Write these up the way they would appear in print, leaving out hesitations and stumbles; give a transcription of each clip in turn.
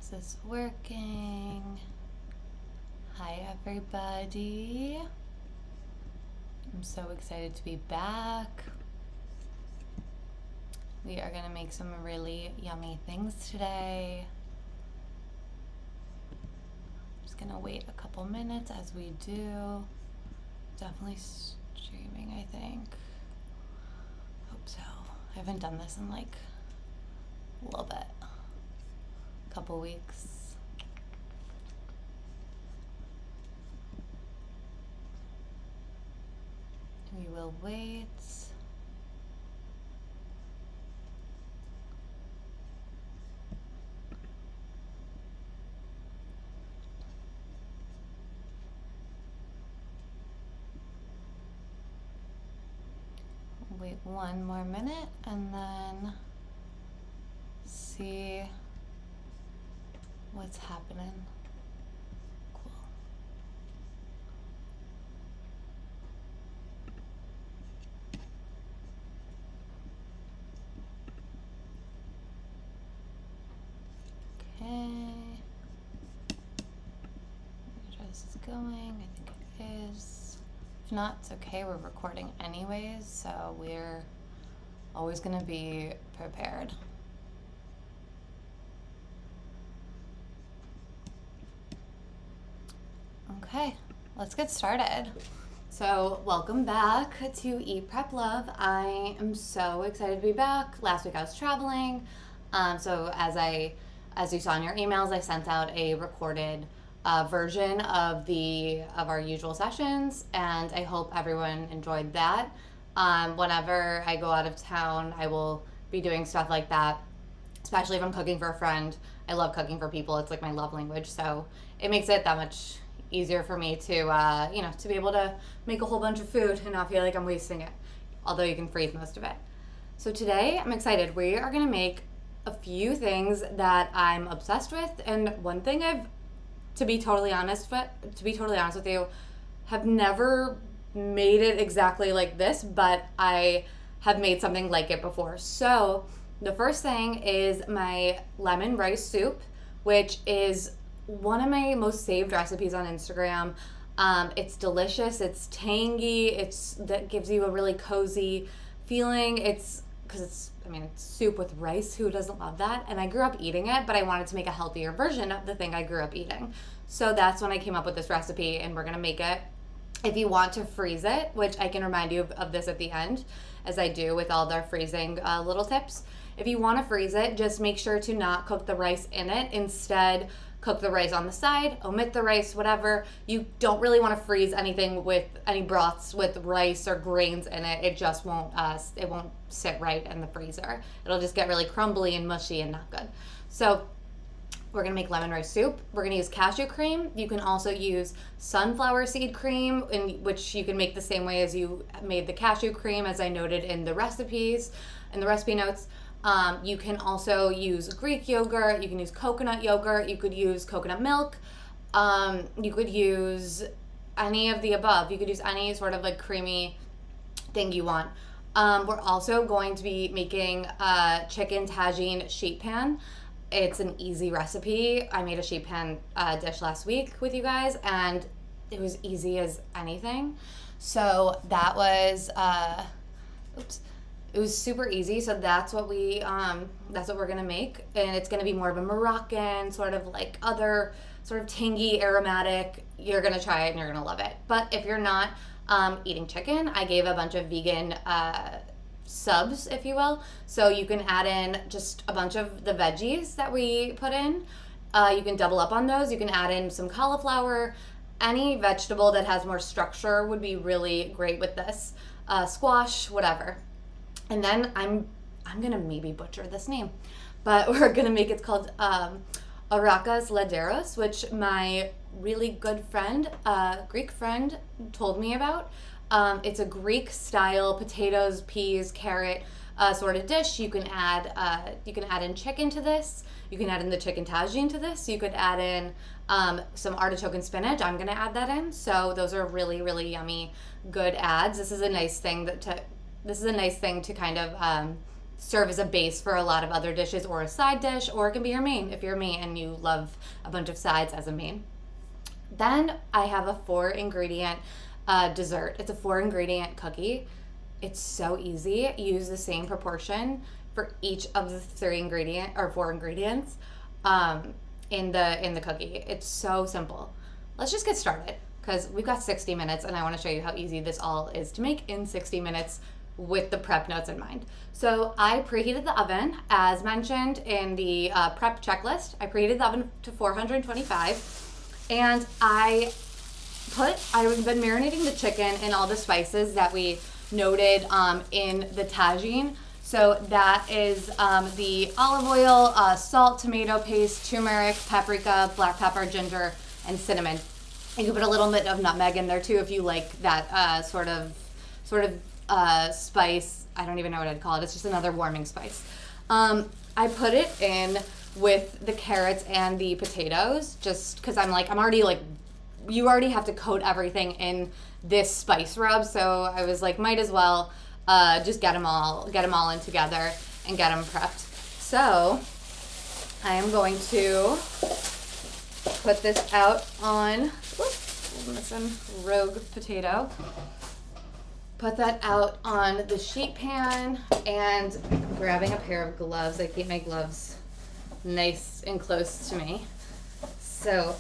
Is this working? Hi everybody. I'm so excited to be back. We are gonna make some really yummy things today. Just gonna wait a couple minutes as we do. Definitely streaming, I think. Hope so. I haven't done this in like a little bit. Couple weeks. We will wait. Wait one more minute and then see what's happening. Cool. Okay. Address is going. I think it is. If not, it's okay. We're recording anyways, so we're always going to be prepared. Okay, let's get started. So welcome back to Eat Prep Love. I am so excited to be back. Last week I was traveling, so as you saw in your emails, I sent out a recorded version of our usual sessions, and I hope everyone enjoyed that. Whenever I go out of town, I will be doing stuff like that, especially if I'm cooking for a friend. I love cooking for people. It's like my love language, so it makes it that much easier for me to to be able to make a whole bunch of food and not feel like I'm wasting it, although you can freeze most of it. So today I'm excited. We are gonna make a few things that I'm obsessed with, and one thing to be totally honest with you, have never made it exactly like this, but I have made something like it before. So the first thing is my lemon rice soup, which is one of my most saved recipes on Instagram. It's delicious, it's tangy, that gives you a really cozy feeling. It's soup with rice. Who doesn't love that? And I grew up eating it, but I wanted to make a healthier version of the thing I grew up eating. So that's when I came up with this recipe, and we're gonna make it. If you want to freeze it, which I can remind you of this at the end, as I do with all their freezing little tips. If you want to freeze it, just make sure to not cook the rice in it. Instead, cook the rice on the side, omit the rice, whatever. You don't really want to freeze anything with any broths with rice or grains in it. It just won't sit right in the freezer. It'll just get really crumbly and mushy and not good. So we're gonna make lemon rice soup. We're gonna use cashew cream. You can also use sunflower seed cream, which you can make the same way as you made the cashew cream, as I noted in the recipe notes. You can also use Greek yogurt, you can use coconut yogurt, you could use coconut milk, you could use any of the above. You could use any sort of like creamy thing you want. We're also going to be making a chicken tagine sheet pan. It's an easy recipe. I made a sheet pan dish last week with you guys, and it was easy as anything. So that was, it was super easy. So that's what we're gonna make, and it's gonna be more of a Moroccan sort of like other sort of tangy, aromatic. You're gonna try it and you're gonna love it. But if you're not eating chicken, I gave a bunch of vegan subs, if you will. So you can add in just a bunch of the veggies that we put in. You can double up on those. You can add in some cauliflower. Any vegetable that has more structure would be really great with this. Squash, whatever. And then I'm gonna maybe butcher this name, but we're gonna make it's called Arakas Laderos, which my really good friend, Greek friend, told me about. It's a Greek style potatoes, peas, carrot sort of dish. You can add in chicken to this. You can add in the chicken tagine to this. You could add in some artichoke and spinach. I'm gonna add that in. So those are really, really yummy, good adds. This is a nice thing to kind of serve as a base for a lot of other dishes or a side dish, or it can be your main if you're me and you love a bunch of sides as a main. Then I have a 4-ingredient dessert. It's a 4-ingredient cookie. It's so easy. Use the same proportion for each of the 4 ingredients in the cookie. It's so simple. Let's just get started because we've got 60 minutes and I want to show you how easy this all is to make in 60 minutes with the prep notes in mind. So I preheated the oven as mentioned in the prep checklist. I preheated the oven to 425 and I've been marinating the chicken in all the spices that we noted in the tagine. So that is the olive oil, salt, tomato paste, turmeric, paprika, black pepper, ginger, and cinnamon. You can put a little bit of nutmeg in there too if you like that sort of spice. I don't even know what I'd call it. It's just another warming spice. I put it in with the carrots and the potatoes just because I'm already you already have to coat everything in this spice rub. So I was like, might as well just get them all in together and get them prepped. So I am going to put this out on, missing rogue potato. Put that out on the sheet pan and I'm grabbing a pair of gloves. I keep my gloves nice and close to me. So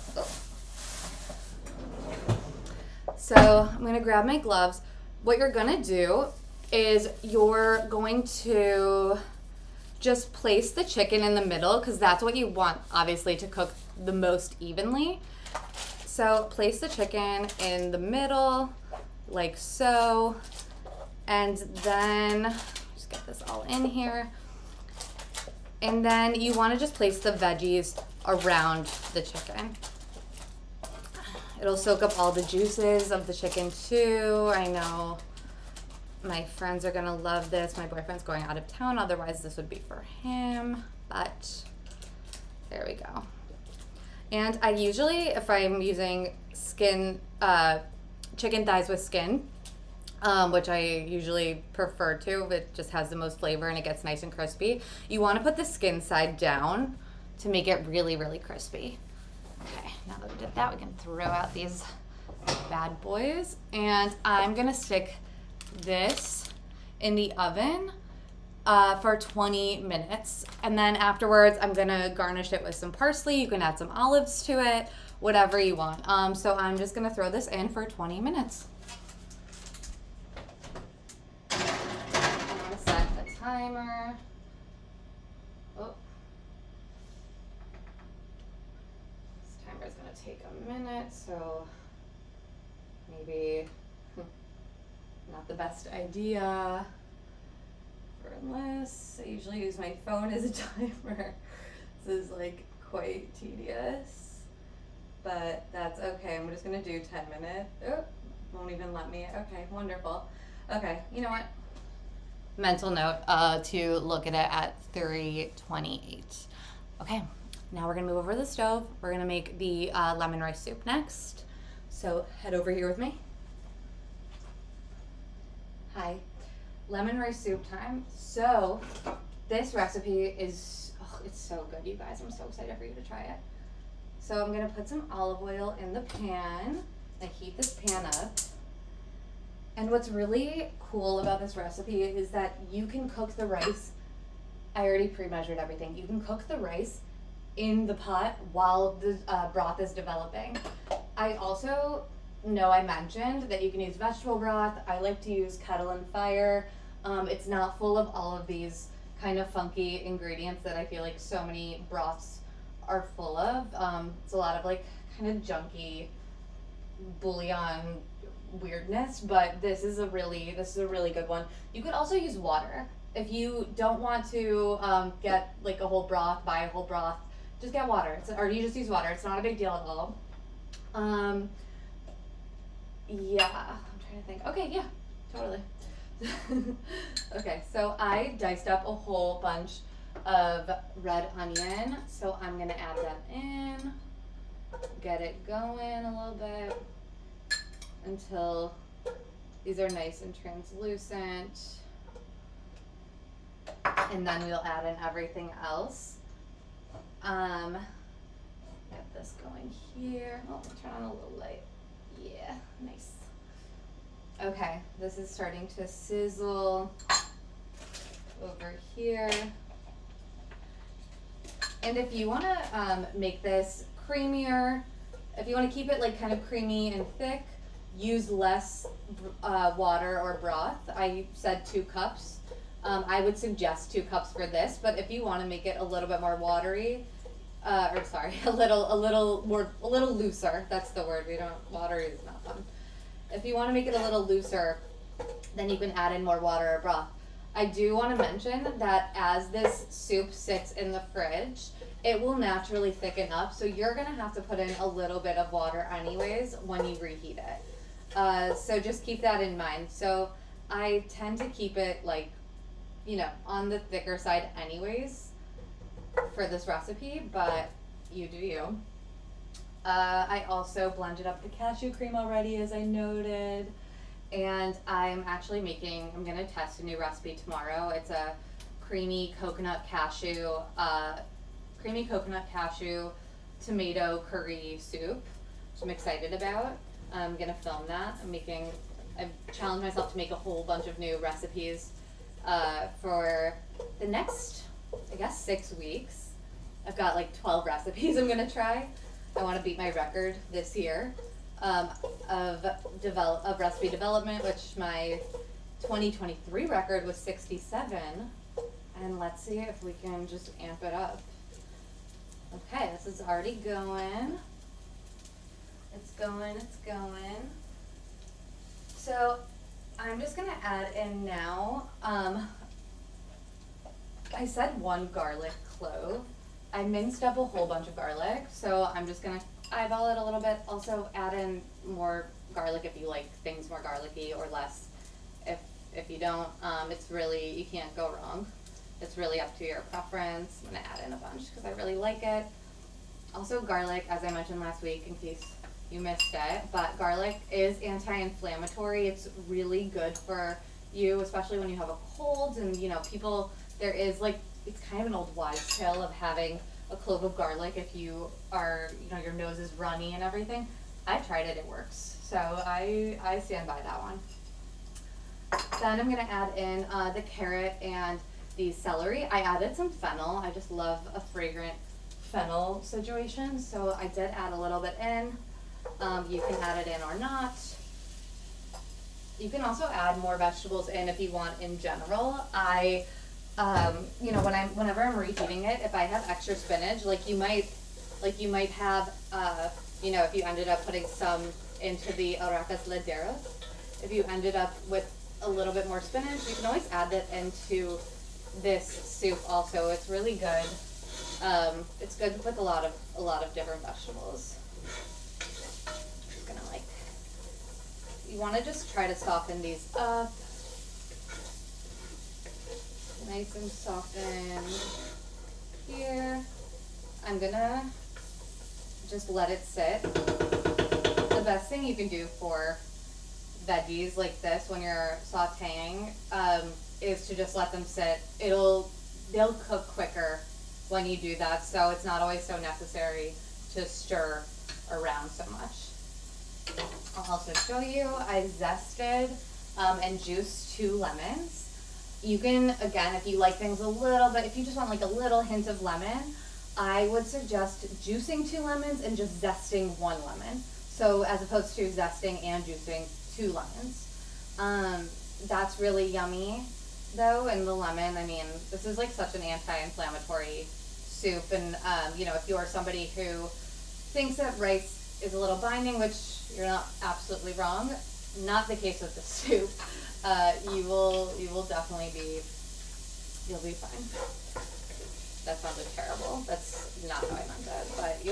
I'm going to grab my gloves. What you're going to do is you're going to just place the chicken in the middle because that's what you want, obviously, to cook the most evenly. So place the chicken in the middle like so, and then just get this all in here. And then you want to just place the veggies around the chicken. It'll soak up all the juices of the chicken too. I know my friends are gonna love this. My boyfriend's going out of town, otherwise this would be for him, but there we go. And I usually, if I'm using chicken thighs with skin, which I usually prefer to, it just has the most flavor and it gets nice and crispy. You want to put the skin side down to make it really, really crispy. Okay, now that we did that, we can throw out these bad boys. And I'm going to stick this in the oven for 20 minutes. And then afterwards, I'm going to garnish it with some parsley. You can add some olives to it, whatever you want. So I'm just going to throw this in for 20 minutes. I'm going to set a timer. Oh. This timer is going to take a minute, so maybe not the best idea for this. I usually use my phone as a timer. This is quite tedious, but that's okay. I'm just gonna do 10 minutes. Oh, won't even let me. Okay, wonderful. Okay, you know what? Mental note to look at it at 3:28. Okay, now we're gonna move over to the stove. We're gonna make the lemon rice soup next. So head over here with me. Hi, lemon rice soup time. So this recipe is, it's so good, you guys. I'm so excited for you to try it. So I'm gonna put some olive oil in the pan. I heat this pan up. And what's really cool about this recipe is that you can cook the rice. I already pre-measured everything. You can cook the rice in the pot while the broth is developing. I also know I mentioned that you can use vegetable broth. I like to use Kettle and Fire. It's not full of all of these kind of funky ingredients that I feel like so many broths are full of. It's a lot of kind of junky bouillon weirdness, but this is a really good one. You could also use water. If you don't want to get a whole broth, buy a whole broth, just get water. Or you just use water. It's not a big deal at all. Yeah, I'm trying to think. Okay, yeah, totally. Okay, so I diced up a whole bunch of red onion, so I'm gonna add that in, get it going a little bit until these are nice and translucent. and then we'll add in everything else. Get this going here. Oh, turn on a little light. Yeah, nice. Okay, this is starting to sizzle over here. And if you want to make this creamier, if you want to keep it like kind of creamy and thick, use less water or broth. I said 2 cups. I would suggest 2 cups for this, but if you want to make it a little bit more watery, a little looser. That's the word. Watery is not fun. If you want to make it a little looser, then you can add in more water or broth. I do want to mention that as this soup sits in the fridge, it will naturally thicken up, so you're going to have to put in a little bit of water anyways when you reheat it. So just keep that in mind. So I tend to keep it like, on the thicker side anyways for this recipe, but you do you. I also blended up the cashew cream already, as I noted. And I'm going to test a new recipe tomorrow. It's a creamy coconut cashew tomato curry soup, which I'm excited about. I'm going to film that. I've challenged myself to make a whole bunch of new recipes for the next, 6 weeks. I've got like 12 recipes I'm going to try. I want to beat my record this year of recipe development, which my 2023 record was 67. And let's see if we can just amp it up. Okay, this is already going. It's going. So I'm just going to add in now, I said 1 garlic clove. I minced up a whole bunch of garlic, so I'm just going to eyeball it a little bit. Also add in more garlic if you like things more garlicky, or less if you don't. You can't go wrong. It's really up to your preference. I'm going to add in a bunch because I really like it. Also garlic, as I mentioned last week, in case you missed it, but garlic is anti-inflammatory. It's really good for you, especially when you have a cold, and it's kind of an old wives' tale of having a clove of garlic if you are, your nose is runny and everything. I've tried it works. So I stand by that one. Then I'm going to add in the carrot and the celery. I added some fennel. I just love a fragrant fennel situation, so I did add a little bit in. You can add it in or not. You can also add more vegetables in if you want in general. Whenever I'm reheating it, if I have extra spinach, you might have, if you ended up putting some into the Arakas Laderos, if you ended up with a little bit more spinach, you can always add that into this soup also. It's really good. It's good with a lot of different vegetables. Just gonna you want to just try to soften these up. Nice and softened here. I'm gonna just let it sit. The best thing you can do for veggies like this when you're sauteing is to just let them sit. They'll cook quicker when you do that, so it's not always so necessary to stir around so much. I'll also show you, I zested and juiced 2 lemons. You can, again, if you like things a little bit, if you just want a little hint of lemon, I would suggest juicing 2 lemons and just zesting 1 lemon. So as opposed to zesting and juicing 2 lemons. That's really yummy though, and the lemon, this is such an anti-inflammatory soup, and if you're somebody who thinks that rice is a little binding, which you're not absolutely wrong, not the case with the soup. You'll definitely you'll be fine. That sounded terrible. That's not how I meant it, but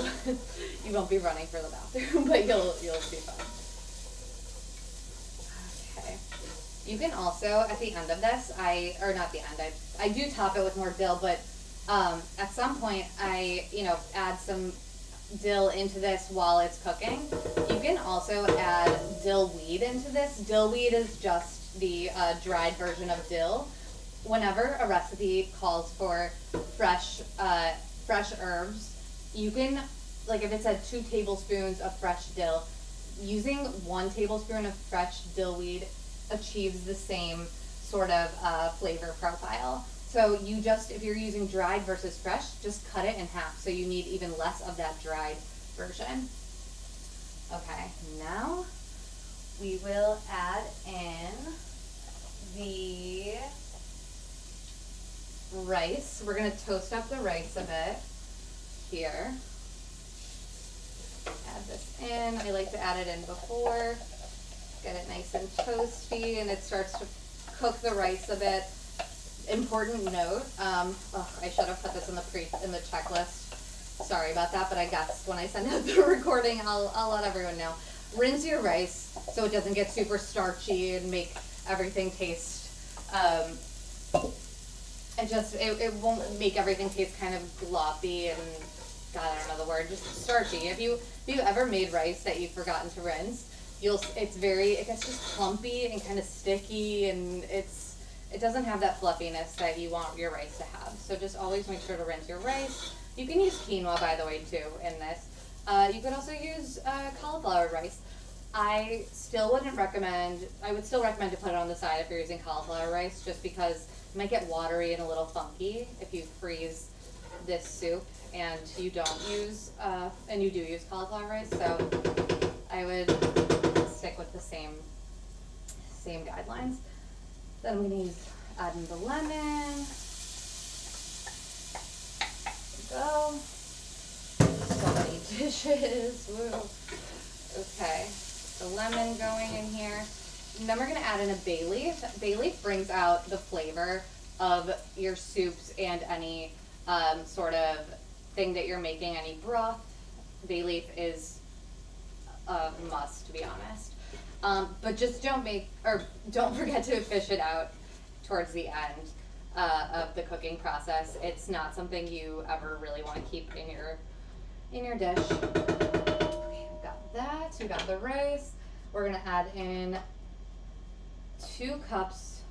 you won't be running for the bathroom, but you'll be fine. Okay. You can also, at the end of this, I do top it with more dill, but at some point I, add some dill into this while it's cooking. You can also add dill weed into this. Dill weed is just the dried version of dill. whenever a recipe calls for fresh herbs, you can, like if it said 2 tablespoons of fresh dill, using 1 tablespoon of fresh dill weed achieves the same sort of flavor profile. So you just, if you're using dried versus fresh, just cut it in half. So you need even less of that dried version. Okay, now we will add in the rice. We're gonna toast up the rice a bit here. Add this in. I like to add it in before. Get it nice and toasty, and it starts to cook the rice a bit. Important note, I should have put this in the checklist. Sorry about that, but I guess when I send out the recording, I'll let everyone know. Rinse your rice so it doesn't get super starchy and make everything taste, it won't make everything taste kind of gloppy and, God, I don't know the word, just starchy. If you ever made rice that you've forgotten to rinse, it gets just clumpy and kind of sticky, and it doesn't have that fluffiness that you want your rice to have. So just always make sure to rinse your rice. You can use quinoa, by the way, too, in this. You could also use cauliflower rice. I would still recommend to put it on the side if you're using cauliflower rice, just because it might get watery and a little funky if you freeze this soup and you don't use, and you do use cauliflower rice. So I would stick with the same guidelines. Then I'm gonna add in the lemon. There we go. So many dishes. Woo. Okay, the lemon going in here. And then we're gonna add in a bay leaf. Bay leaf brings out the flavor of your soups and any sort of thing that you're making, any broth. Bay leaf is a must, to be honest. But just don't forget to fish it out towards the end of the cooking process. It's not something you ever really want to keep in your dish. Okay, we've got that. We got the rice. We're gonna add in 2 cups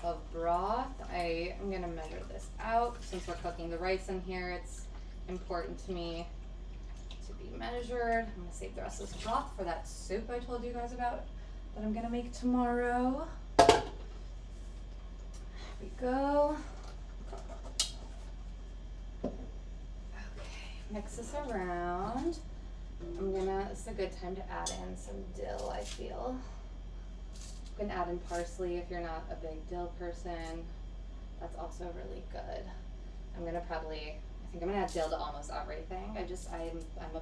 of broth. I am gonna measure this out since we're cooking the rice in here. It's important to me to be measured. I'm gonna save the rest of this broth for that soup I told you guys about that I'm gonna make tomorrow. Here we go. Okay, mix this around. It's a good time to add in some dill, I feel. You can add in parsley if you're not a big dill person. That's also really good. I think I'm gonna add dill to almost everything. I'm a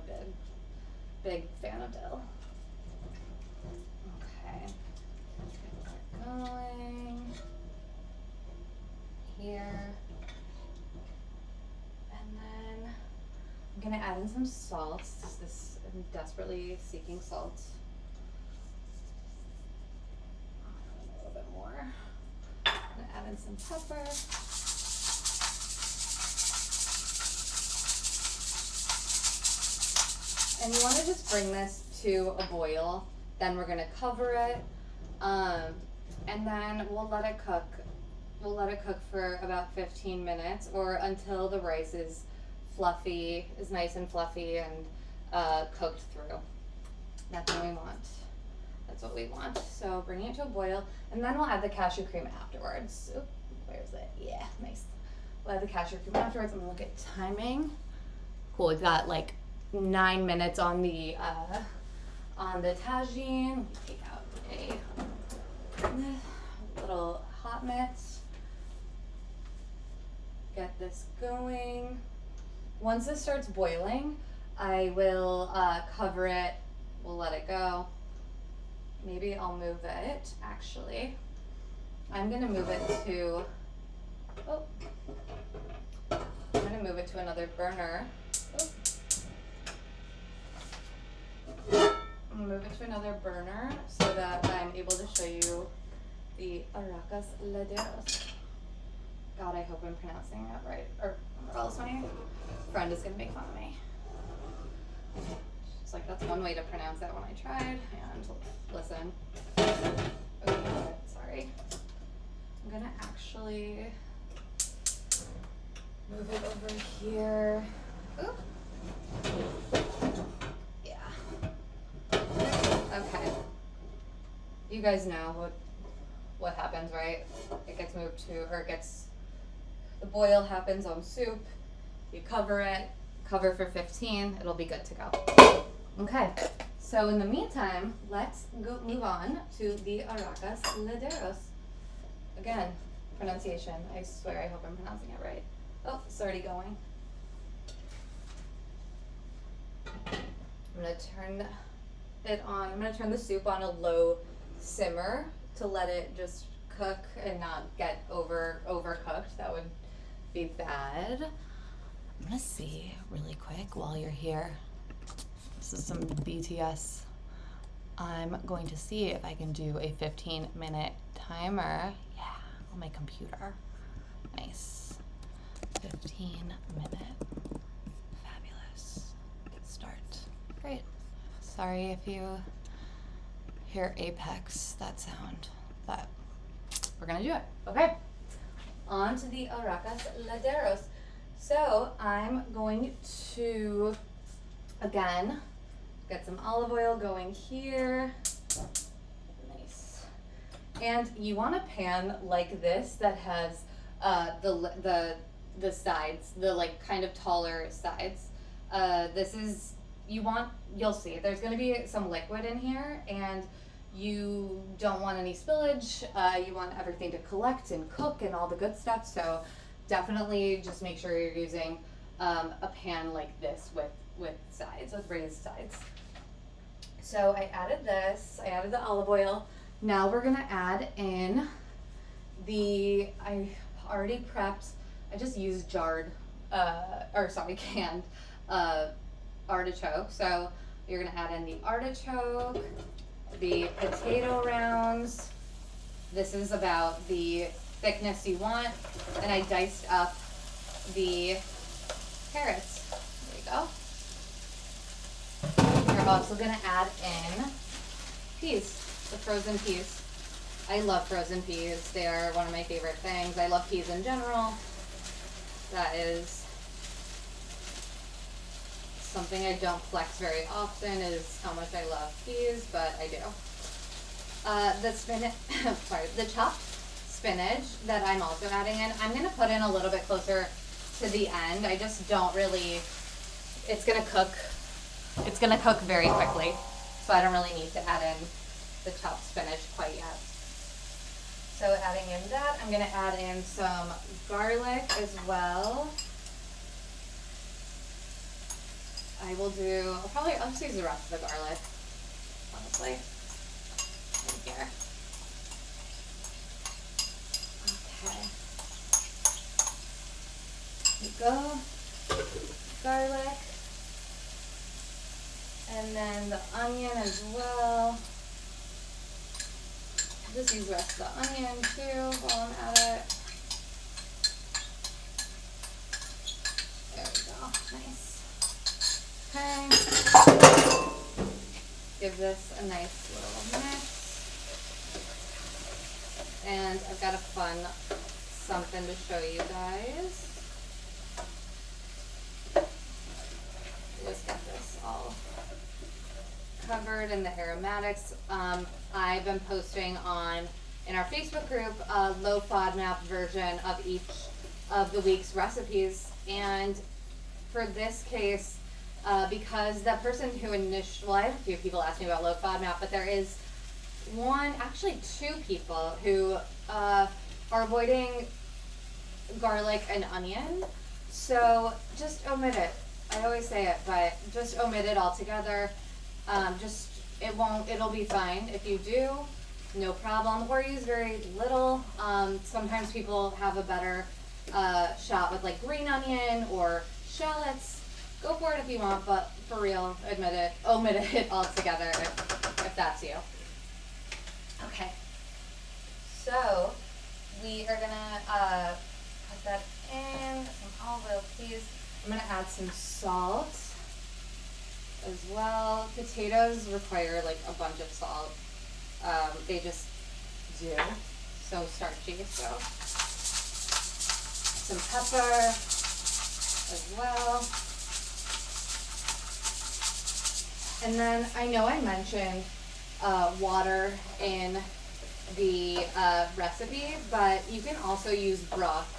big fan of dill. Okay, get that going here. And then I'm gonna add in some salt. I'm desperately seeking salt. A little bit more. I'm gonna add in some pepper. And you want to just bring this to a boil. Then we're going to cover it, and then we'll let it cook. We'll let it cook for about 15 minutes, or until the rice is nice and fluffy and cooked through. That's what we want. That's what we want. So bring it to a boil, and then we'll add the cashew cream afterwards. Oop, where's it? Yeah, nice. We'll add the cashew cream afterwards. I'm gonna look at timing. Cool. We've got like 9 minutes on the tagine. Take out a little hot mix. Get this going. Once this starts boiling, I will cover it. We'll let it go. Maybe I'll move it, actually. I'm gonna move it to, another burner. I'm gonna move it to another burner so that I'm able to show you the Arakas Laderos. God, I hope I'm pronouncing that right, or else my friend is gonna make fun of me. It's like, that's one way to pronounce that when I tried, and listen. Okay, sorry. I'm gonna actually move it over here. Oop. Yeah. Okay. You guys know what happens, right? It gets moved to, or the boil happens on soup. You cover it, cover for 15, it'll be good to go. Okay, so in the meantime, let's move on to the Arakas Laderos. Again, pronunciation, I swear I hope I'm pronouncing it right. Oh, it's already going. I'm gonna turn it on, I'm gonna turn the soup on a low simmer to let it just cook and not get overcooked. That would be bad. I'm gonna see really quick while you're here. This is some BTS. I'm going to see if I can do a 15-minute timer. Yeah, on my computer. Nice. 15-minute. Fabulous. Start. Great. Sorry if you hear Apex, that sound, but we're gonna do it. Okay. On to the Arakas Laderos. So I'm going to, again, get some olive oil going here. Nice. And you want a pan like this that has the sides, the like kind of taller sides. You'll see, there's gonna be some liquid in here, and you don't want any spillage. You want everything to collect and cook and all the good stuff. So definitely just make sure you're using a pan like this with sides, with raised sides. So I added this, I added the olive oil. Now we're gonna add in I already prepped, I just used canned artichoke. So you're gonna add in the artichoke, the potato rounds. This is about the thickness you want. And I diced up the carrots. There you go. We're also gonna add in peas, the frozen peas. I love frozen peas. They are one of my favorite things. I love peas in general. That is something I don't flex very often, is how much I love peas, but I do. The chopped spinach that I'm also adding in, I'm gonna put in a little bit closer to the end. I just don't really, it's gonna cook very quickly, so I don't really need to add in the chopped spinach quite yet. So adding in that, I'm gonna add in some garlic as well. I'll just use the rest of the garlic, honestly. Right here. Okay. There you go. Garlic. And then the onion as well. I'll just use the rest of the onion too while I'm at it. There we go. Nice. Okay. Give this a nice little mix. And I've got a fun something to show you guys. Just get this all covered in the aromatics. I've been posting in our Facebook group a low FODMAP version of each of the week's recipes, and for this case, because the person who I have a few people ask me about low FODMAP, but there is actually two people who are avoiding garlic and onion. So just omit it. I always say it, but just omit it altogether. It'll be fine. If you do, no problem. Or use very little. Sometimes people have a better shot with like green onion or shallots. Go for it if you want, but for real, omit it altogether if that's you. Okay, so we are gonna put that in, some olive oil, please. I'm gonna add some salt as well. Potatoes require like a bunch of salt. They just do. so starchy. So some pepper as well. And then I know I mentioned water in the recipe, but you can also use broth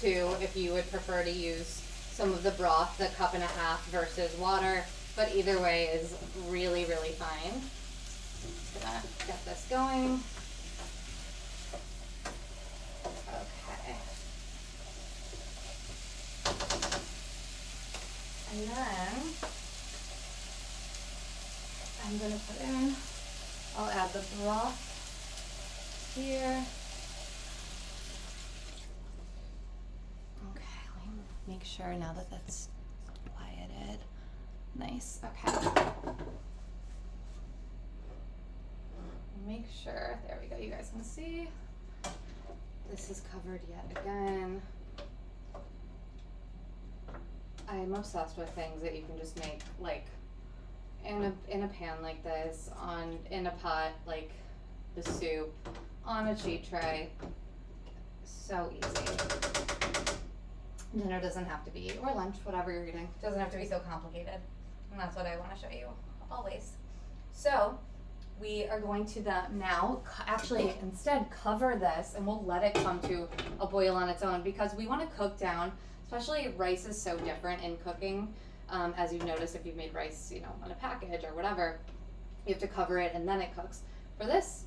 too if you would prefer to use some of the broth, the 1.5 cups versus water. But either way is really, really fine. Just gonna get this going. Okay. And then I'm gonna put in, I'll add the broth here. Okay, let me make sure now that that's quieted. Nice, okay. Make sure, there we go, you guys can see. This is covered yet again. I'm obsessed with things that you can just make like in a pan like this, in a pot like the soup, on a cheat tray. So easy. Dinner doesn't have to be, or lunch, whatever you're eating, doesn't have to be so complicated. And that's what I want to show you always. So we are going to now actually instead cover this and we'll let it come to a boil on its own, because we want to cook down, especially rice is so different in cooking. As you've noticed, if you've made rice, you know, on a package or whatever, you have to cover it and then it cooks. For this,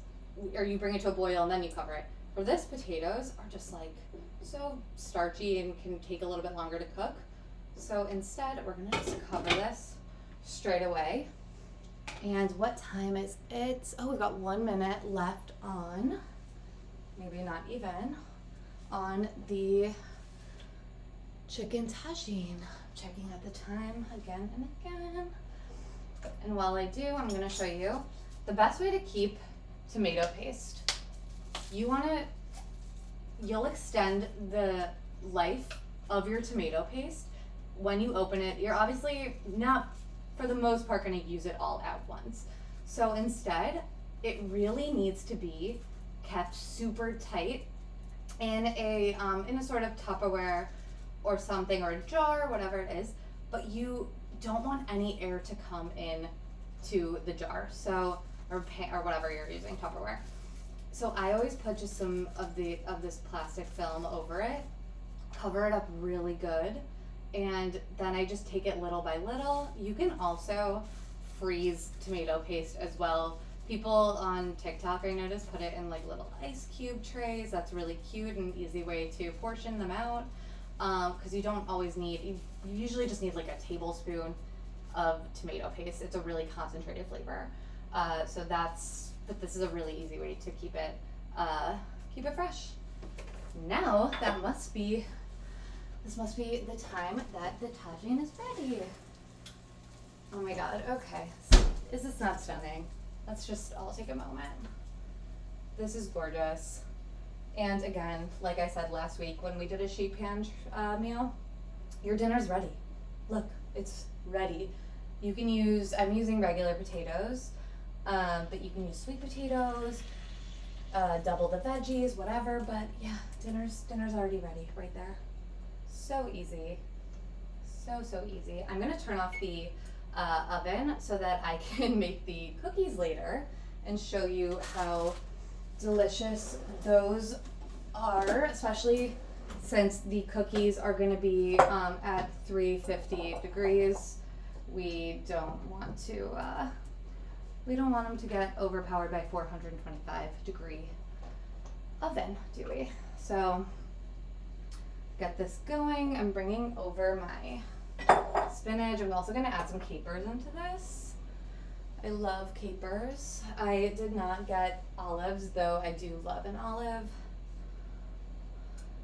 or you bring it to a boil and then you cover it. For this, potatoes are just like so starchy and can take a little bit longer to cook. So instead, we're gonna just cover this straight away. And what time is it? Oh, we've got 1 minute left on, maybe not even, on the chicken tagine. Checking at the time again and again. And while I do, I'm gonna show you the best way to keep tomato paste. You'll extend the life of your tomato paste when you open it. You're obviously not, for the most part, gonna use it all at once. So instead, it really needs to be kept super tight in a sort of Tupperware or something, or a jar, whatever it is, but you don't want any air to come in to the jar, so, or whatever you're using, Tupperware. So I always put just some of this plastic film over it, cover it up really good, and then I just take it little by little. You can also freeze tomato paste as well. People on TikTok, I noticed, put it in like little ice cube trays. That's really cute and easy way to portion them out. Because you don't always need, you usually just need like a tablespoon of tomato paste. It's a really concentrated flavor. But this is a really easy way to keep it fresh. Now, this must be the time that the tagine is ready. Oh my God, okay. Is this not stunning? Let's just all take a moment. This is gorgeous. And again, like I said last week when we did a sheet pan meal, your dinner's ready. Look, it's ready. You can use, I'm using regular potatoes, but you can use sweet potatoes, double the veggies, whatever, but yeah, dinner's already ready right there. So easy, so easy. I'm gonna turn off the oven so that I can make the cookies later and show you how delicious those are, especially since the cookies are going to be at 350 degrees. We don't want them to get overpowered by 425 degree oven, do we? So get this going. I'm bringing over my spinach. I'm also going to add some capers into this. I love capers. I did not get olives, though I do love an olive.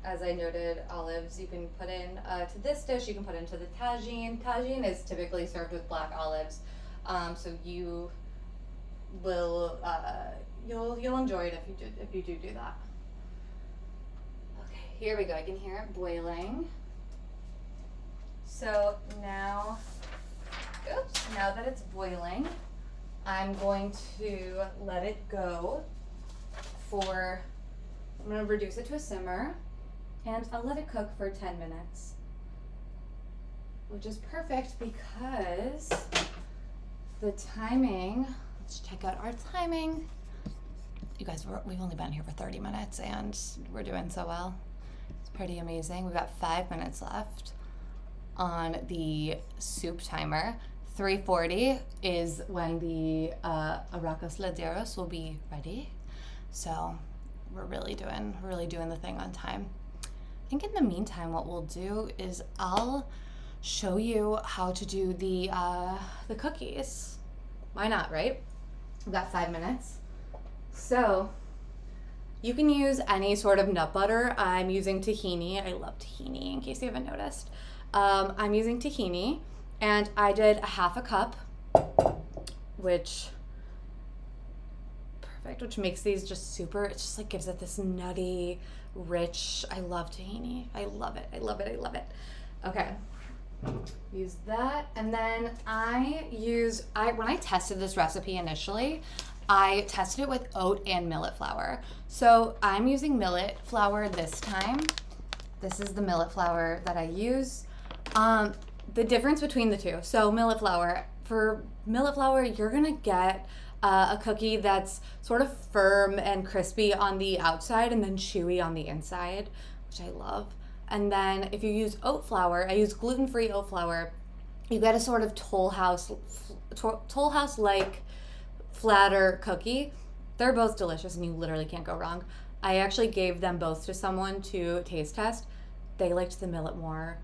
As I noted, olives you can put in to this dish, you can put into the tagine. Tagine is typically served with black olives, so you will you'll enjoy it if you do that. Okay, here we go. I can hear it boiling. So now that it's boiling, I'm going to let it go for I'm gonna reduce it to a simmer and I'll let it cook for 10 minutes, which is perfect because the timing, let's check out our timing. You guys, we've only been here for 30 minutes and we're doing so well. It's pretty amazing. We've got 5 minutes left on the soup timer. 3:40 is when the Arakas Laderos will be ready. So we're really doing the thing on time. I think in the meantime, what we'll do is I'll show you how to do the cookies. Why not, right? We've got 5 minutes. So you can use any sort of nut butter. I'm using tahini. I love tahini, in case you haven't noticed. I'm using tahini, and I did a half a cup, which makes these just super, it just like gives it this nutty, rich, I love tahini. I love it. Okay. Use that. And then when I tested this recipe initially, I tested it with oat and millet flour. So I'm using millet flour this time. This is the millet flour that I use. The difference between the two. So for millet flour, you're gonna get a cookie that's sort of firm and crispy on the outside and then chewy on the inside, which I love. And then if you use oat flour, I use gluten-free oat flour, you get a sort of tollhouse-like flatter cookie. They're both delicious and you literally can't go wrong. I actually gave them both to someone to taste test. They liked the millet more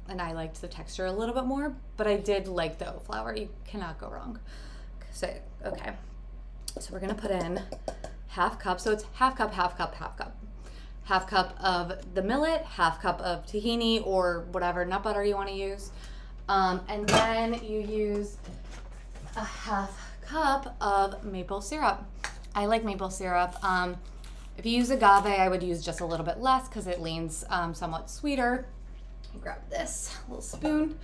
and I liked the texture a little bit more, but I did like the oat flour. You cannot go wrong. So, okay. So we're gonna put in half cup. So it's half cup. Half cup of the millet, half cup of tahini or whatever nut butter you wanna use. And then you use a half cup of maple syrup. I like maple syrup. If you use agave, I would use just a little bit less because it leans somewhat sweeter. Grab this little spoon.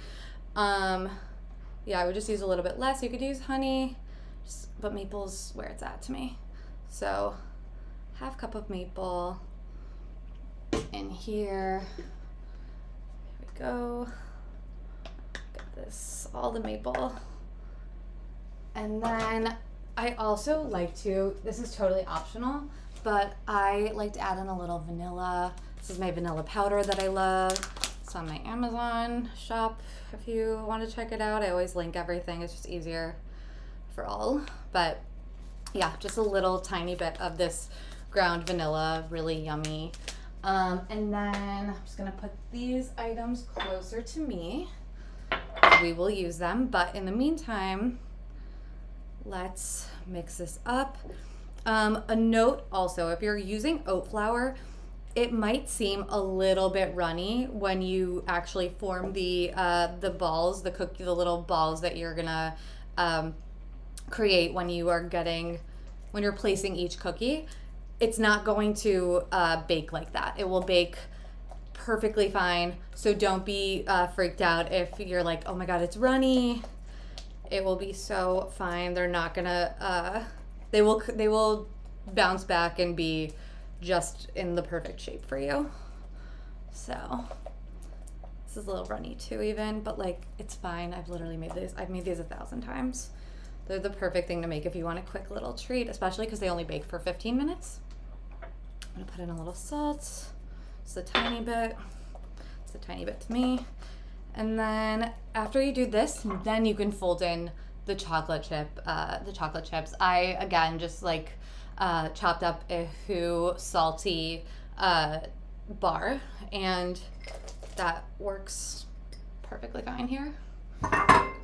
Yeah, I would just use a little bit less. You could use honey, but maple's where it's at to me. So half cup of maple in here. Here we go. Get this, all the maple. And then I also like to, this is totally optional, but I like to add in a little vanilla. This is my vanilla powder that I love. It's on my Amazon shop if you want to check it out. I always link everything. It's just easier for all. But yeah, just a little tiny bit of this ground vanilla, really yummy. And then I'm just gonna put these items closer to me. We will use them, but in the meantime, let's mix this up. A note also, if you're using oat flour, it might seem a little bit runny when you actually form the balls, the little balls that you're gonna create when you're placing each cookie. It's not going to bake like that. It will bake perfectly fine. So don't be freaked out if you're like, oh my God, it's runny. It will be so fine. They're not gonna, they will bounce back and be just in the perfect shape for you. So this is a little runny too even, but like it's fine. I've literally made these. I've made these 1,000 times. They're the perfect thing to make if you want a quick little treat, especially because they only bake for 15 minutes. I'm gonna put in a little salt, just a tiny bit. It's a tiny bit to me. And then after you do this, then you can fold in the chocolate chips. I, again, just like chopped up a salty bar, and that works perfectly fine here.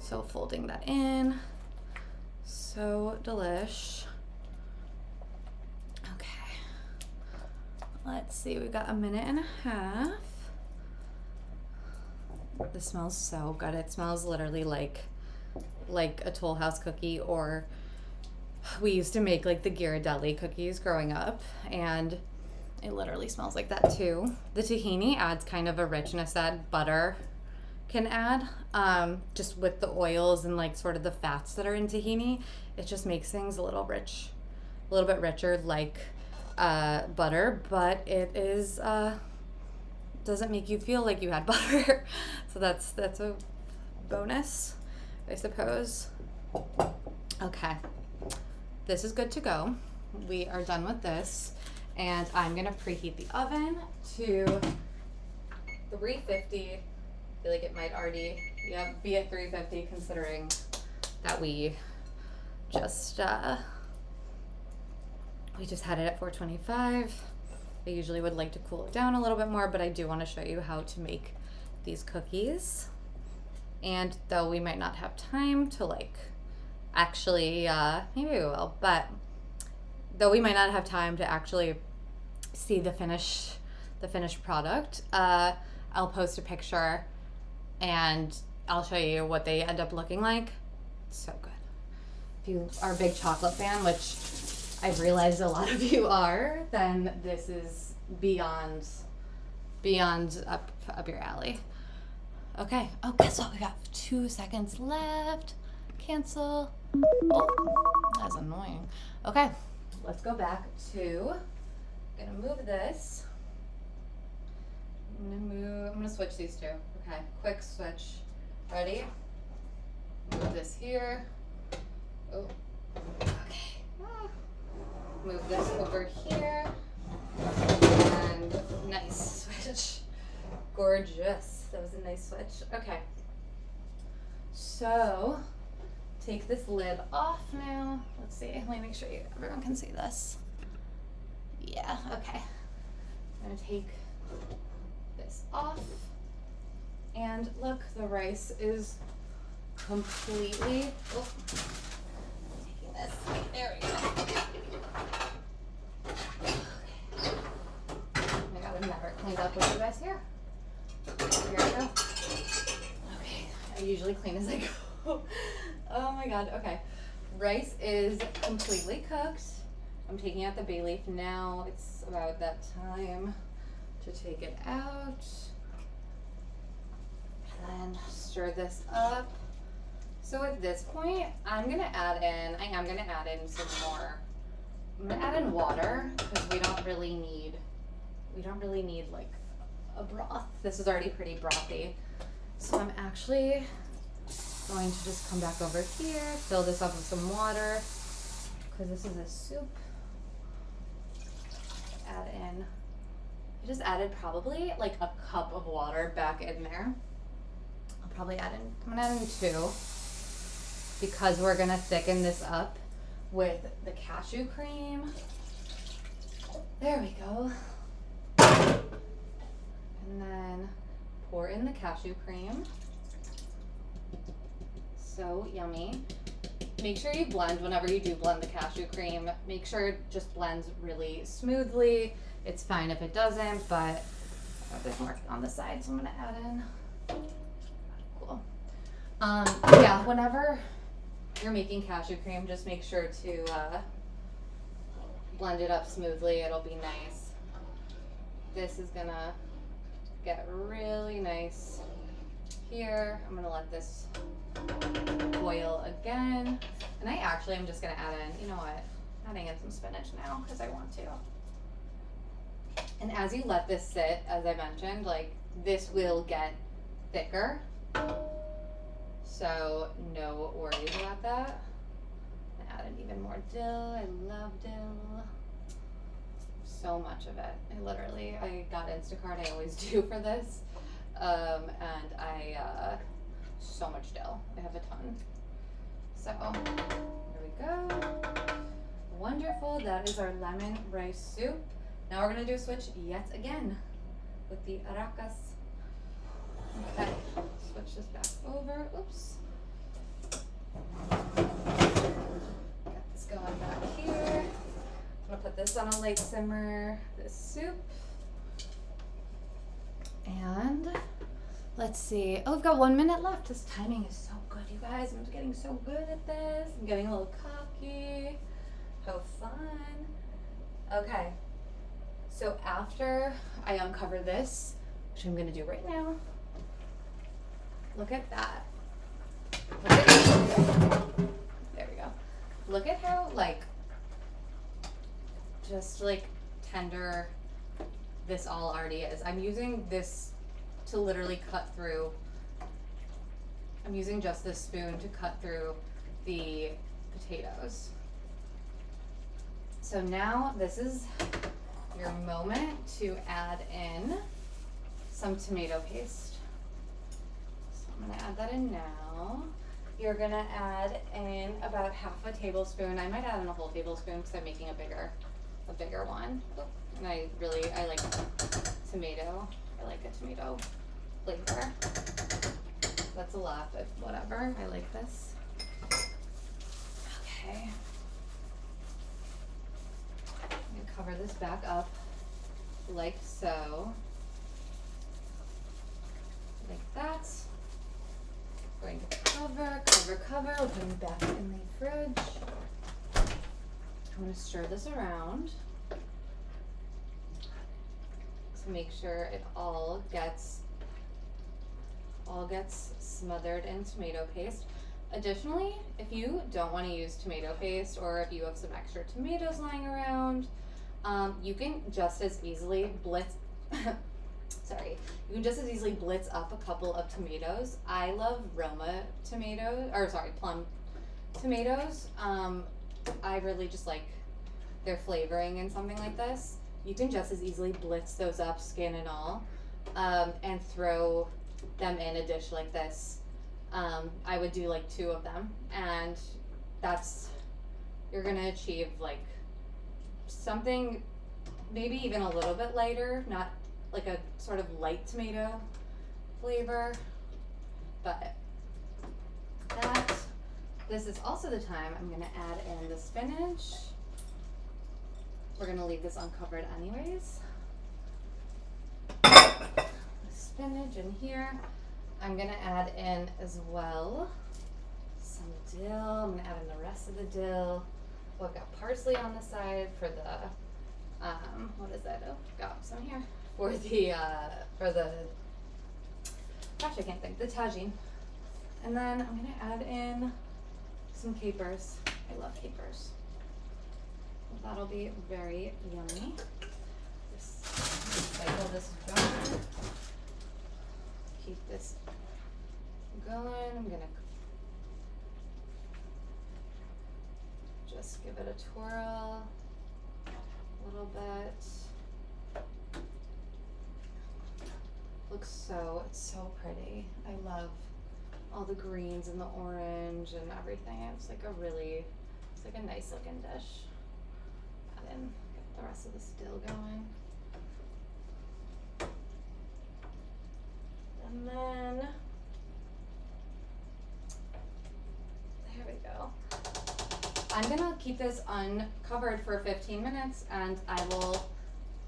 So folding that in, so delish. Okay, let's see, we've got 1.5 minutes. This smells so good. It smells literally like a Toll House cookie, or we used to make like the Ghirardelli cookies growing up, and it literally smells like that too. The tahini adds kind of a richness that butter can add, just with the oils and like sort of the fats that are in tahini. It just makes things a little bit richer, like butter, but it is doesn't make you feel like you had butter. So that's a bonus, I suppose. Okay, this is good to go. We are done with this, and I'm gonna preheat the oven to 350. I feel like it might already be at 350 considering that we just had it at 425. I usually would like to cool it down a little bit more, but I do want to show you how to make these cookies. And though we might not have time to like actually, maybe we will, but though we might not have time to actually see the finished product, I'll post a picture and I'll show you what they end up looking like. It's so good. If you are a big chocolate fan, which I've realized a lot of you are, then this is beyond up your alley. Okay. Oh, guess what? We got 2 seconds left. Cancel. Oh, that's annoying. Okay, let's go back to. I'm gonna move this. I'm gonna switch these two. Okay, quick switch. Ready? Move this here. Oh, okay. Move this over here. And nice switch. Gorgeous. That was a nice switch. Okay. So, take this lid off now. Let's see. Let me make sure everyone can see this. Yeah, okay. I'm gonna take this off. And look, the rice is completely, taking this, there we go. Okay. Oh my God, I've never cleaned up with you guys here. Here we go. Okay, I usually clean as I go. Oh my God, okay. Rice is completely cooked. I'm taking out the bay leaf now. It's about that time to take it out. And then stir this up. So at this point, I am gonna add in some more. I'm gonna add in water because we don't really need like a broth. This is already pretty brothy. So I'm actually going to just come back over here, fill this up with some water because this is a soup. Add in. I just added probably like a cup of water back in there. I'm gonna add in 2 because we're gonna thicken this up with the cashew cream. There we go. And then pour in the cashew cream. So yummy. Make sure you blend whenever you do blend the cashew cream. Make sure it just blends really smoothly. It's fine if it doesn't, but there's more on the side, so I'm gonna add in. Cool. Yeah, whenever you're making cashew cream, just make sure to blend it up smoothly. It'll be nice. This is gonna get really nice here. I'm gonna let this boil again. And I actually am just gonna add in, you know what? Adding in some spinach now because I want to. And as you let this sit, as I mentioned, like this will get thicker. So no worries about that. I add in even more dill. I love dill. So much of it. I got Instacart, I always do for this. And so much dill. I have a ton. So here we go. Wonderful. That is our lemon rice soup. Now we're gonna do a switch yet again with the Arakas. Okay, switch this back over. Oops. Got this going back here. I'm gonna put this on a light simmer, this soup. And let's see. Oh, we've got 1 minute left. This timing is so good, you guys. I'm getting so good at this. I'm getting a little cocky. How fun. Okay. So after I uncover this, which I'm gonna do right now, look at that. There we go. Look at how just like tender this all already is. I'm using this to literally cut through. I'm using just this spoon to cut through the potatoes. So now this is your moment to add in some tomato paste. So I'm gonna add that in now. You're gonna add in about half a tablespoon. I might add in a whole tablespoon because I'm making a bigger one. And I like tomato. I like a tomato flavor. That's a lot, but whatever. I like this. Okay. I'm gonna cover this back up like so. Like that. Going to cover. We'll put it back in the fridge. I'm going to stir this around to make sure it all gets smothered in tomato paste. Additionally, if you don't want to use tomato paste, or if you have some extra tomatoes lying around, you can just as easily blitz up a couple of tomatoes. I love Roma plum tomatoes. I really just like their flavoring in something like this. You can just as easily blitz those up, skin and all, and throw them in a dish like this. I would do like 2 of them, and you're gonna achieve like something maybe even a little bit lighter, not like a sort of light tomato flavor, but this is also the time I'm gonna add in the spinach. We're gonna leave this uncovered anyways. The spinach in here. I'm gonna add in as well some dill. I'm gonna add in the rest of the dill. Oh, I've got parsley on the side for the, what is that? Oh, got some here. For the, gosh, I can't think, the tagine. And then I'm gonna add in some capers. I love capers. That'll be very yummy. Just cycle this going. Keep this going. I'm gonna just give it a twirl a little bit. It's so pretty. I love all the greens and the orange and everything. It's like a nice looking dish. Add in, get the rest of this dill going. And then, there we go. I'm gonna keep this uncovered for 15 minutes and I will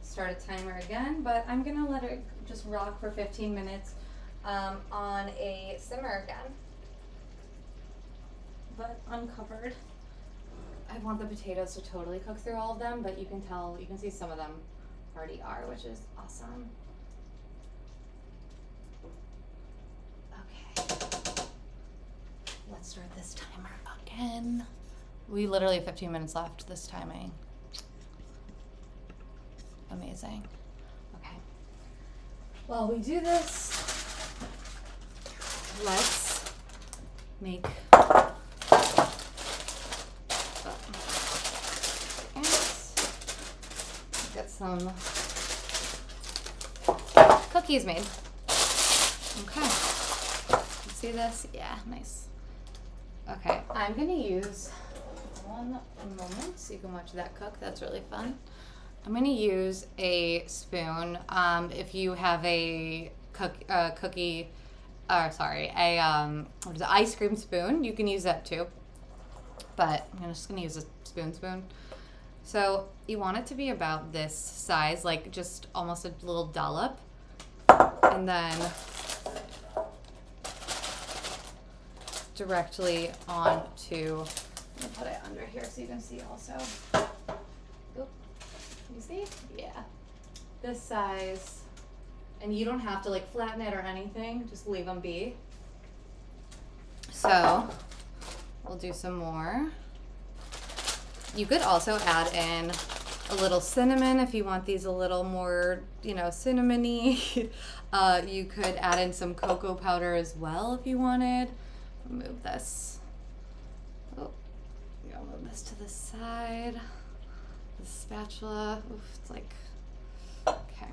start a timer again, but I'm gonna let it just rock for 15 minutes on a simmer again, but uncovered. I want the potatoes to totally cook through all of them, but you can see some of them already are, which is awesome. Okay, let's start this timer again. We literally have 15 minutes left this timing. Amazing. Okay. While we do this, let's make get some cookies made. Okay. You see this? Yeah, nice. Okay, I'm gonna use one moment so you can watch that cook. That's really fun. I'm gonna use a spoon. If you have a ice cream spoon, you can use that too. But I'm just gonna use a spoon. So you want it to be about this size, like just almost a little dollop, and then directly onto. Let me put it under here so you can see also. Oop. You see? Yeah. This size. And you don't have to like flatten it or anything. Just leave them be. So we'll do some more. You could also add in a little cinnamon if you want these a little more, cinnamony. You could add in some cocoa powder as well if you wanted. Move this. Oh, I'll move this to the side. The spatula. Oof, it's like, okay.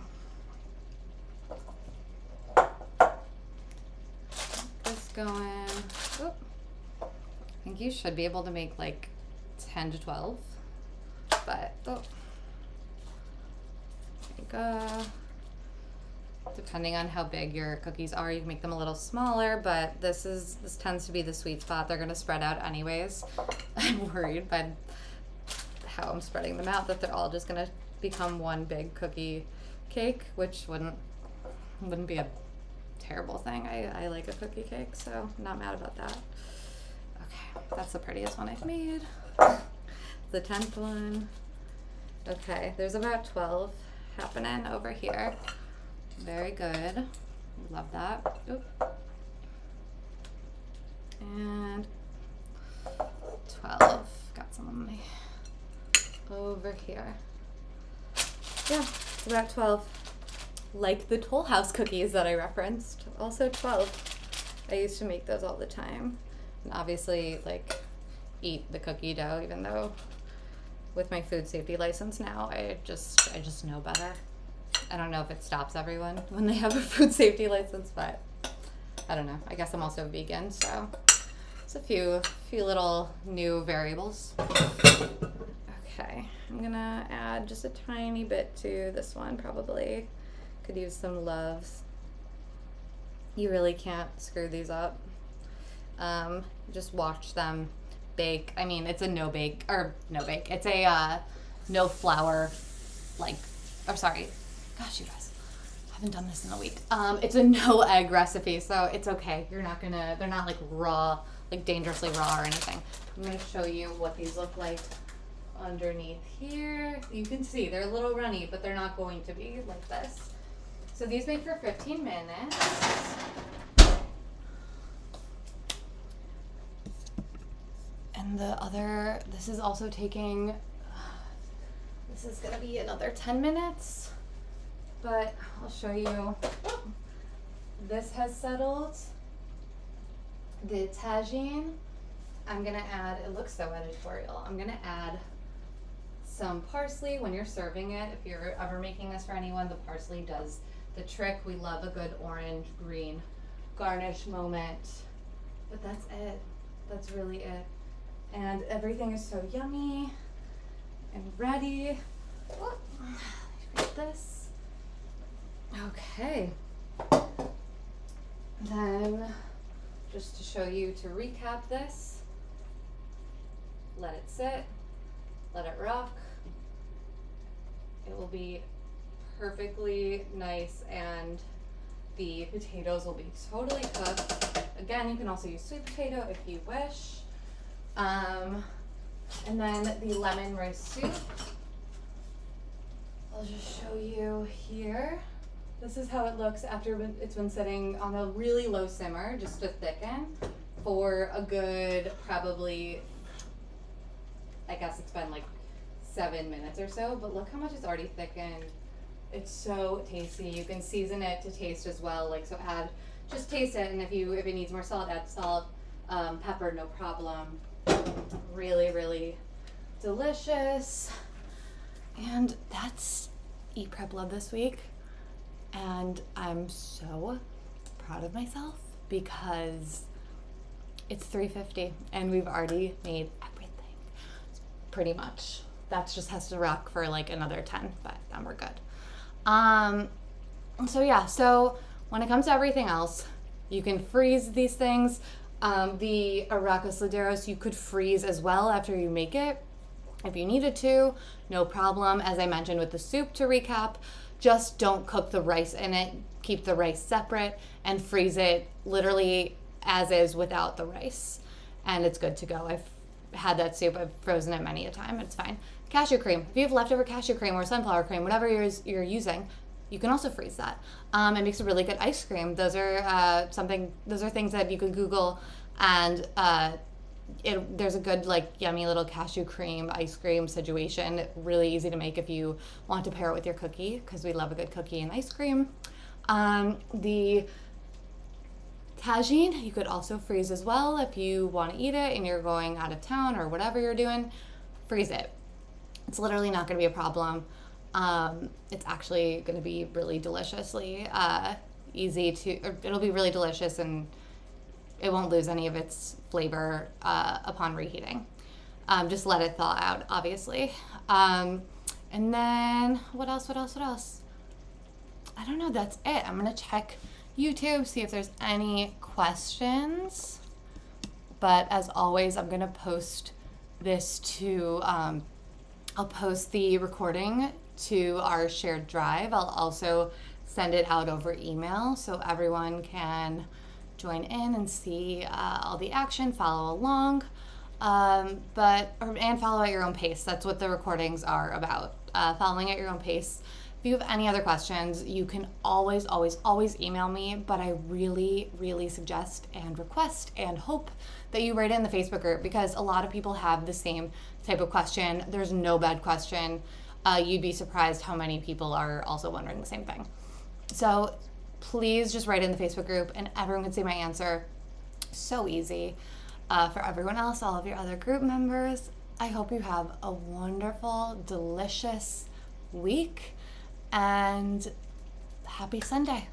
This going. Oop. I think you should be able to make like 10 to 12. But, oh. There you go. Depending on how big your cookies are, you can make them a little smaller, but this tends to be the sweet spot. They're gonna spread out anyways. I'm worried by how I'm spreading them out that they're all just gonna become one big cookie cake, which wouldn't be a terrible thing. I like a cookie cake, so I'm not mad about that. Okay, that's the prettiest one I've made. The 10th one. Okay, there's about 12 happening over here. Very good. Love that. Oop. And 12. Got some on my over here. Yeah, it's about 12. Like the Toll House cookies that I referenced. Also 12. I used to make those all the time. And obviously, like, eat the cookie dough, even though with my food safety license now, I just know better. I don't know if it stops everyone when they have a food safety license, but I don't know. I guess I'm also vegan, so it's a few little new variables. Okay, I'm gonna add just a tiny bit to this one, probably. Could use some loves. You really can't screw these up. Just watch them bake. I mean, it's a no bake. It's a no flour, gosh, you guys, I haven't done this in a week. It's a no egg recipe, so it's okay. They're not like raw, like dangerously raw or anything. I'm gonna show you what these look like underneath here. You can see they're a little runny, but they're not going to be like this. So these make for 15 minutes. And this is also taking, this is gonna be another 10 minutes, but I'll show you. This has settled. The tagine, I'm gonna add, it looks so editorial, I'm gonna add some parsley when you're serving it. If you're ever making this for anyone, the parsley does the trick. We love a good orange, green garnish moment, but that's it. That's really it. And everything is so yummy and ready. Oh, read this. Okay. Then, just to show you, to recap this, let it sit, let it rock. It will be perfectly nice and the potatoes will be totally cooked. Again, you can also use sweet potato if you wish. And then the lemon rice soup. I'll just show you here. This is how it looks after it's been sitting on a really low simmer, just to thicken, for a good, probably, I guess it's been like 7 minutes or so, but look how much it's already thickened. It's so tasty. You can season it to taste as well, like, so just taste it, and if it needs more salt, add salt, pepper, no problem. Really, really delicious. And that's Eat Prep Love this week. And I'm so proud of myself because it's 3:50 and we've already made everything. Pretty much. That just has to rock for like another 10, but then we're good. So when it comes to everything else, you can freeze these things. The Arakas Laderos you could freeze as well after you make it. If you needed to, no problem. As I mentioned with the soup, to recap, just don't cook the rice in it. Keep the rice separate and freeze it literally as is without the rice. And it's good to go. I've had that soup. I've frozen it many a time. It's fine. Cashew cream. If you have leftover cashew cream or sunflower cream, whatever you're using, you can also freeze that. It makes a really good ice cream. Those are things that you can Google and there's a good like yummy little cashew cream ice cream situation. Really easy to make if you want to pair it with your cookie, because we love a good cookie and ice cream. The tagine you could also freeze as well if you want to eat it and you're going out of town or whatever you're doing. Freeze it. It's literally not going to be a problem. It's actually going to be really deliciously easy to, or it'll be really delicious, and it won't lose any of its flavor upon reheating. Just let it thaw out, obviously. And then what else? I don't know. That's it. I'm going to check YouTube, see if there's any questions. But as always, I'm going to post this to, I'll post the recording to our shared drive. I'll also send it out over email so everyone can join in and see all the action, follow along, and follow at your own pace. That's what the recordings are about, following at your own pace. If you have any other questions, you can always email me, but I really, really suggest and request and hope that you write in the Facebook group, because a lot of people have the same type of question. There's no bad question. You'd be surprised how many people are also wondering the same thing. So please just write in the Facebook group and everyone can see my answer. So easy. For everyone else, all of your other group members, I hope you have a wonderful, delicious week, and happy Sunday.